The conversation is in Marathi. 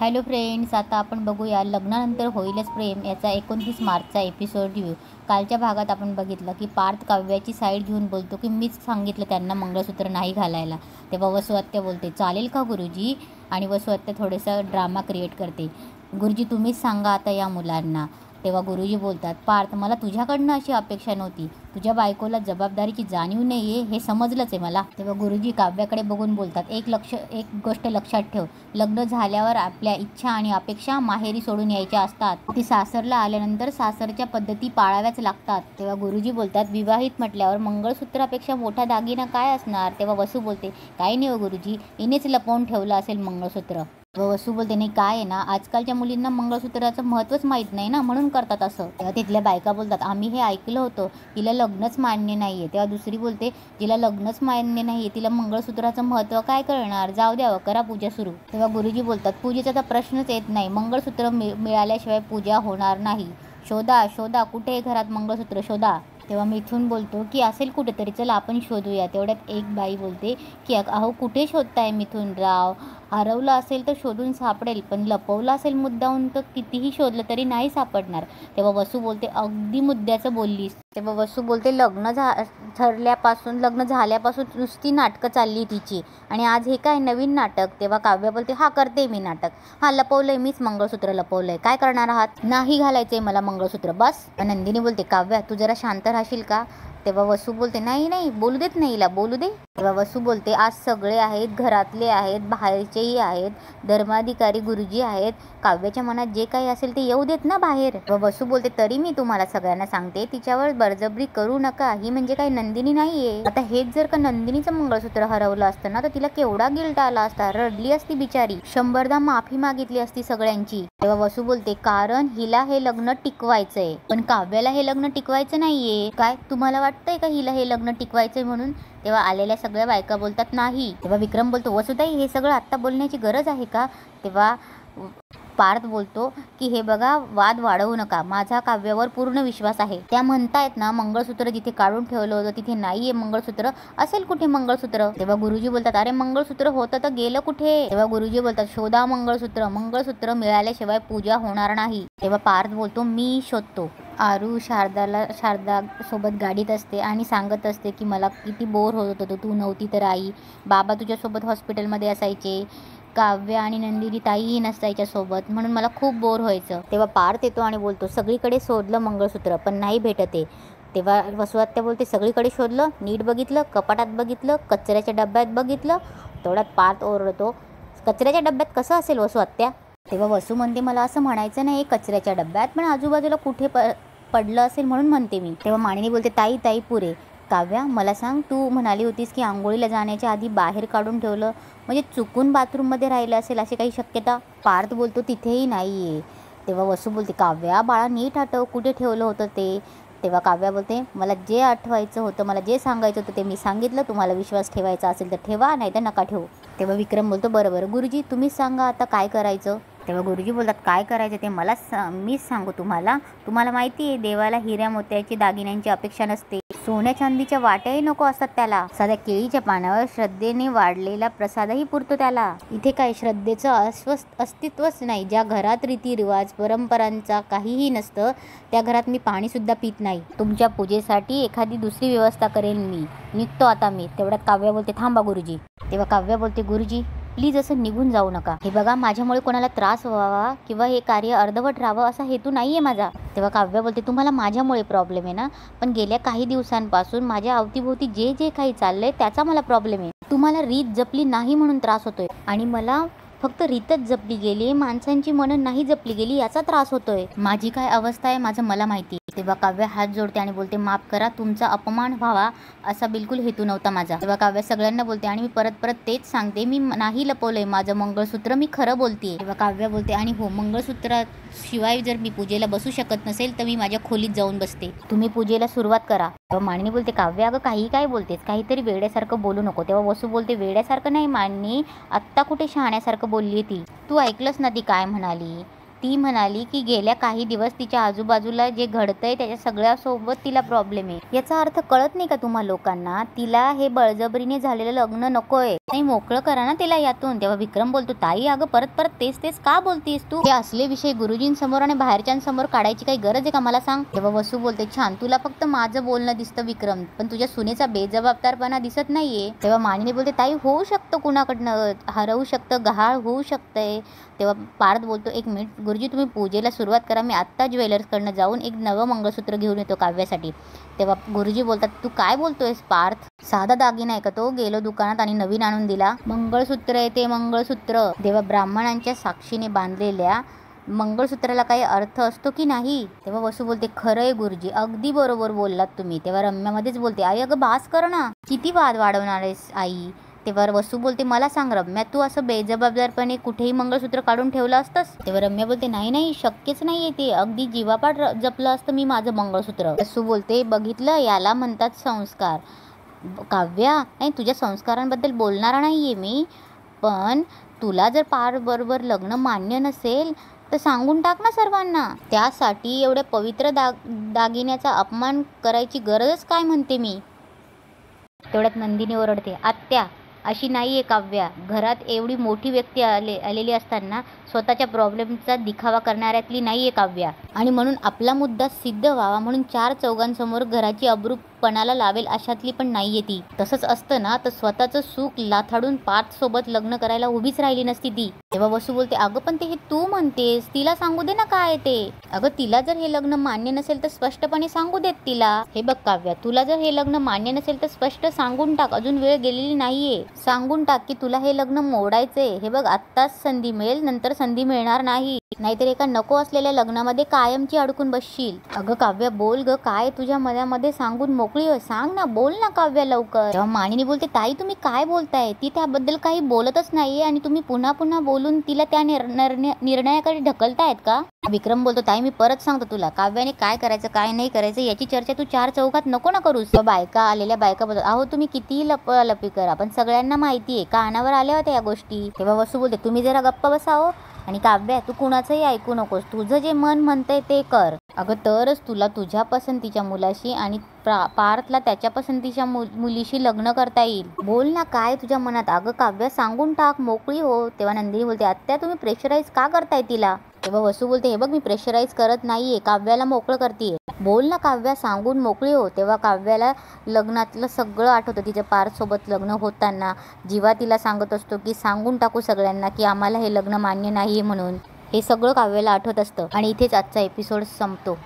हॅलो फ्रेंड्स, आता आपण बघूया लग्नानंतर होईलच प्रेम याचा 29 मार्चचा एपिसोड रिव्ह्यू. कालच्या भागात आपण बघितलं की पार्थ काव्याची साईड घेऊन बोलतो की मीच सांगितलं त्यांना मंगळसूत्र नाही घालायला. तेव्हा वसू आत्या बोलते चालेल का गुरुजी, आणि वसू आत्या थोडंसं ड्रामा क्रिएट करते. गुरुजी तुम्हीच सांगा आता या मुलांना. तेव्हा गुरुजी बोलतात पार्थ, मला तुझ्याकडनं अशी अपेक्षा नव्हती. तुझ्या बायकोला जबाबदारीची जाणीव नाही आहे हे समजलंच आहे मला. तेव्हा गुरुजी काव्याकडे बघून बोलतात एक गोष्ट लक्षात ठेव, लग्न झाल्यावर आपल्या इच्छा आणि अपेक्षा माहेरी सोडून यायच्या असतात. ती सासरला आल्यानंतर सासरच्या पद्धती पाळाव्याच लागतात. तेव्हा गुरुजी बोलतात विवाहित म्हटल्यावर मंगळसूत्रापेक्षा मोठा दागिना काय असणार. तेव्हा वसू बोलते काही नाही हो गुरुजी, इनेच लपवून ठेवलं असेल मंगळसूत्र. वसू बोलते नाही काय आहे ना, आजकालच्या मुलींना मंगळसूत्राचं महत्त्वच माहीत नाही ना, म्हणून करतात असं. तेव्हा तिथल्या बायका बोलतात आम्ही हे ऐकलं होतं, हिला लग्नच मान्य नाही आहे. तेव्हा दुसरी बोलते जिला लग्नच मान्य नाही आहे तिला मंगळसूत्राचं महत्त्व काय कळणार, जाऊ द्यावं करा पूजा सुरू. तेव्हा गुरुजी बोलतात पूजेचा तर प्रश्नच येत नाही, मंगळसूत्र मिळाल्याशिवाय पूजा होणार नाही. शोधा शोधा, कुठे आहे घरात मंगळसूत्र शोधा. तेव्हा मिथून बोलतो की असेल कुठेतरी, चला आपण शोधूया. तेवढ्यात एक बाई बोलते की अहो कुठे शोधताय मिथून राव, हरवलं असेल तर शोधून सापडेल, पण लपवलं असेल मुद्दाहून तर कितीही शोधलं तरी नाही सापडणार. तेव्हा वसू बोलते अगदी मुद्द्याचं बोललीस. तेव्हा वसू बोलते लग्न झाल्यापासून नुसती नाटकं चालली तिची, आणि आज हे काय नवीन नाटक. तेव्हा काव्य बोलते हा करते मी नाटक, हा लपवलंय मीच मंगळसूत्र लपवलंय, काय करणार आहात, नाही घालायचंय मला मंगळसूत्र बस. नंदिनी बोलते काव्या तू जरा शांत राहशील का. तेव्हा वसू बोलते नाही नाही बोलू देत नाही हिला, बोलू दे. तेव्हा वसू बोलते आज सगळे आहेत, घरातले आहेत, बाहेरचेही आहेत, धर्माधिकारी गुरुजी आहेत, काव्याच्या मनात जे काही असेल ते येऊ देत ना बाहेर. वसू बोलते तरी मी तुम्हाला सगळ्यांना सांगते तिच्यावर बळजबरी करू नका, ही म्हणजे काही नंदिनी नाहीये. आता हेच जर का नंदिनीचं मंगळसूत्र हरवलं असतं ना तर तिला केवढा गिल्ट आला असता, रडली असती बिचारी, 100दा माफी मागितली असती सगळ्यांची. तेव्हा वसू बोलते कारण हिला हे लग्न टिकवायचंय, पण काव्याला हे लग्न टिकवायचं नाहीये. काय तुम्हाला वाटतंय का हिला हे लग्न टिकवायचंय म्हणून. तेव्हा आलेल्या सगळ्या बायका बोलतात नाही. तेव्हा विक्रम बोलतो वसुताई हे सगळं आत्ता बोलण्याची गरज आहे का. तेव्हा पार्थ बोलतो की हे बघा वाद वाढवू नका, माझा काव्यावर पूर्ण विश्वास आहे. त्या म्हणतायत ना मंगळसूत्र जिथे काढून ठेवलं होतं तिथे नाहीये मंगळसूत्र, असेल कुठे मंगळसूत्र. तेव्हा गुरुजी बोलतात अरे मंगळसूत्र होतं तर गेलं कुठे. तेव्हा गुरुजी बोलतात शोधा मंगळसूत्र, मंगळसूत्र मिळाल्याशिवाय पूजा होणार नाही. तेव्हा पार्थ बोलतो मी शोधतो. आरू शारदा सोबत गाडीत असते आणि सांगत असते की मला किती बोर होत होतं, तू नव्हती तर आई बाबा तुझ्यासोबत हॉस्पिटलमध्ये असायचे, काव्य आणि नंदिनी ताईही नसायच्या सोबत, म्हणून मला खूप बोर व्हायचं. तेव्हा पार्थ येतो आणि बोलतो सगळीकडे शोधलं मंगळसूत्र पण नाही भेटत आहे. तेव्हा वसू आत्या बोलते सगळीकडे शोधलं, नीट बघितलं, कपाटात बघितलं, कचऱ्याच्या डब्यात बघितलं. तेवढ्यात पार्थ ओरडतो कचऱ्याच्या डब्यात कसं असेल वसू आत्या. तेव्हा वसू म्हणते मला असं म्हणायचं नाही कचऱ्याच्या डब्यात, पण आजूबाजूला कुठे पडलं असेल म्हणून म्हणते मी. तेव्हा मानिनी बोलते ताई पुरे. काव्या मला सांग, तू म्हणाली होतीस की आंघोळीला जाण्याच्या आधी बाहेर काढून ठेवलं, म्हणजे चुकून बाथरूममध्ये राहिलं असेल अशी काही शक्यता. पार्थ बोलतो तिथेही नाही आहे. तेव्हा वसू बोलते काव्या बाळा नीट आठव कुठे ठेवलं होतं ते. तेव्हा काव्या बोलते मला जे आठवायचं होतं, मला जे सांगायचं होतं ते मी सांगितलं, तुम्हाला विश्वास ठेवायचा असेल तर ठेवा नाही तर नका ठेवू. तेव्हा विक्रम बोलतो बरं गुरुजी तुम्हीच सांगा आता काय करायचं. तेव्हा गुरुजी बोलतात काय करायचं ते मीच सांगू तुम्हाला माहिती आहे देवाला हिऱ्या मोत्याची दागिन्यांची अपेक्षा नसते, सोन्या चांदीच्या वाट्याही नको असतात त्याला, साध्या केळीच्या पानावर श्रद्धेने वाढलेला प्रसादही पुरतो त्याला. इथे काय श्रद्धेचं अस्तित्वच नाही. ज्या घरात रीतिरिवाज परंपरांचा काहीही नसतं त्या घरात मी पाणीसुद्धा पित नाही. तुमच्या पूजेसाठी एखादी दुसरी व्यवस्था करेन मी, निघतो आता मी. तेवढ्यात काव्या बोलते थांबा गुरुजी. तेव्हा काव्या बोलते गुरुजी प्लीज असं निघून जाऊ नका, हे बघा माझ्यामुळे कोणाला त्रास व्हावा किंवा हे कार्य अर्धवट राहावं असा हेतू नाही आहे माझा. तेव्हा काव्य बोलते तुम्हाला माझ्यामुळे प्रॉब्लेम आहे ना, पण गेल्या काही दिवसांपासून माझ्या अवतीभोवती जे काही चाललंय त्याचा मला प्रॉब्लेम आहे. तुम्हाला रीत जपली नाही म्हणून त्रास होतोय, आणि मला फक्त रीतच जपली गेली, माणसांची मनं नाही जपली गेली याचा त्रास होतोय. माझी काय अवस्था आहे माझं मला माहिती. तेव्हा काव्य हात जोडते आणि बोलते माफ करा, तुमचा अपमान व्हावा असा बिलकुल हेतू नव्हता माझा. तेव्हा काव्य सगळ्यांना बोलते आणि मी परत तेच सांगते, मी नाही लपवलंय माझं मंगळसूत्र, मी खरं बोलते. तेव्हा काव्य बोलते आणि हो मंगळसूत्राशिवाय जर मी पूजेला बसू शकत नसेल तर मी माझ्या खोलीत जाऊन बसते, तुम्ही पूजेला सुरुवात करा. तेव्हा मानिनी बोलते काव्य अगं काही काय बोलतेस, काहीतरी वेड्यासारखं बोलू नको. तेव्हा वसू बोलते वेड्यासारखं नाही मानिनी, आत्ता कुठे शहाण्यासारखं बोलली ती, तू ऐकलंस ना ती काय म्हणाली. ती म्हणाली की गेल्या काही दिवस तिच्या आजूबाजूला जे घडतंय त्याच्या सगळ्यासोबत तिला प्रॉब्लेम आहे. याचा अर्थ कळत नाही का तुम्हा लोकांना, तिला हे बळजबरीने झालेलं लग्न नकोय. नाही मोकळं करा ना तिला यातून. तेव्हा विक्रम बोलतो ताई अगं परत परत तेच तेच का बोलतीस तू? हे असले विषय गुरुजींसमोर आणि बाहेरच्यांसमोर काढायची काही गरज आहे का मला सांग? तेव्हा वसू बोलते छान, तुला फक्त माझं बोलणं दिसतं विक्रम, पण तुझ्या सुनेचा बेजबाबदारपणा दिसत नाहीये. तेव्हा मानिनी बोलते ताई होऊ शकतं कुणाकडनं, हरवू शकतं, गहाळ होऊ शकतंय. तेव्हा पार्थ बोलतो एक मिनिट गुरुजी तुम्ही पूजेला सुरुवात करा, मी आत्ता ज्वेलर्सकडनं जाऊन एक नवं मंगळसूत्र घेऊन येतो काव्यासाठी. तेव्हा गुरुजी बोलतात तू काय बोलतोयस पार्थ, साधा दागिना आहे का तो? गेलो दुकानात आणि नवीन आणून दिला. मंगळसूत्र आहे ते मंगळसूत्र, तेव्हा ब्राह्मणांच्या साक्षीने बांधलेल्या मंगळसूत्राला काही अर्थ असतो की नाही? तेव्हा वसू बोलते खरंय गुरुजी, अगदी बरोबर बोललात तुम्ही. तेव्हा रम्यामध्येच बोलते आई अगं बास कर ना, किती वाद वाढवणार आहेस आई? तेव्हा वसू बोलते मला सांग रम्या, तू असं बेजबाबदारपणे कुठेही मंगळसूत्र काढून ठेवलं असतंस? तेव्हा रम्या बोलते नाही नाही शक्यच नाहीये ते, अगदी जीवापाड जपलं असतं मी माझं मंगळसूत्र. वसू बोलते बघितलं याला म्हणतात संस्कार. काव्या नाही तुझ्या संस्कारांबद्दल बोलणारा नाहीये मी, पण तुला जर पार बरोबर लग्न मान्य नसेल तर सांगून टाक ना सर्वांना. त्यासाठी एवढ्या पवित्र दागिन्याचा अपमान करायची गरजच काय म्हणते मी. तेवढ्यात नंदिनी ओरडते आत्या अशी नाही आहे काव्या, घरात एवढी मोठी व्यक्ती आलेली असताना स्वतःच्या प्रॉब्लेमचा दिखावा करणाऱ्यातली नाही आहे काव्या, आणि म्हणून आपला मुद्दा सिद्ध व्हावा म्हणून चार चौघांसमोर घराची अब्रू पणाला लावेल अशातली पण नाहीये ती. तसंच असतं ना तर स्वतःचं सुख लाथाडून पार्थ सोबत लग्न करायला उभीच राहिली नसती ती. तेव्हा वसू बोलते अगं पण ते हे तू म्हणतेस, तिला सांगू दे ना काय ते. अगं तिला जर हे लग्न मान्य नसेल तर स्पष्टपणे सांगू देत तिला. हे बघ काव्या, तुला जर हे लग्न मान्य नसेल तर स्पष्ट सांगून टाक, अजून वेळ गेलेली नाहीये. सांगून टाक की तुला हे लग्न मोडायचंय. हे बघ आत्ताच संधी मिळेल, नंतर संधी मिळणार नाही, नाहीतर एका नको असलेल्या लग्नामध्ये कायमची अडकून बसशील. अगं काव्या बोल ग, काय तुझ्या मनामध्ये सांगून मोकळी हो, सांग ना, बोल ना काव्या लवकर. तेव्हा मानिनी बोलते ताई तुम्ही काय बोलताय, ती त्याबद्दल काही बोलतच नाहीये आणि तुम्ही पुन्हा पुन्हा बोलून तिला त्या निर्णयाकडे ढकलतायत का? विक्रम बोलतो ताई मी परत सांगतो तुला, काव्याने काय करायचं काय नाही करायचं याची चर्चा तू चार चौकात नको ना करूस. बायका आलेल्या बायका बोलतात अहो तुम्ही कितीही लपी करा पण सगळ्यांना माहितीये, कानावर आल्या होत्या या गोष्टी. तेव्हा वसू बोलते तुम्ही जरा गप्प बसाओ, आणि काव्या तू कुणाचंही ऐकू नकोस, तुझं जे मन म्हणतंय ते कर. अगं तरच तुला तुझ्या पसंतीच्या मुलाशी आणि पार्थला त्याच्या पसंतीच्या मुलीशी लग्न करता येईल. बोल ना काय तुझ्या मनात. अगं काव्या सांगून टाक, मोकळी हो. तेव्हा नंदिनी बोलते आत्या तुम्ही प्रेशराईज का करताय तिला? तेव्हा वसू बोलते हे बघ मी प्रेशराईज करत नाहीये, काव्याला मोकळं करतेय. बोल ना काव्या, सांगून मोकळी हो. तेव्हा काव्याला लग्नातलं सगळं आठवतं, तिच्या पार्थसोबत लग्न होताना जीवा तिला सांगत असतो की सांगून टाकू सगळ्यांना की आम्हाला हे लग्न मान्य नाही म्हणून. हे सगळं काव्याला आठवत असतं. आणि इथेच आजचा एपिसोड संपतो.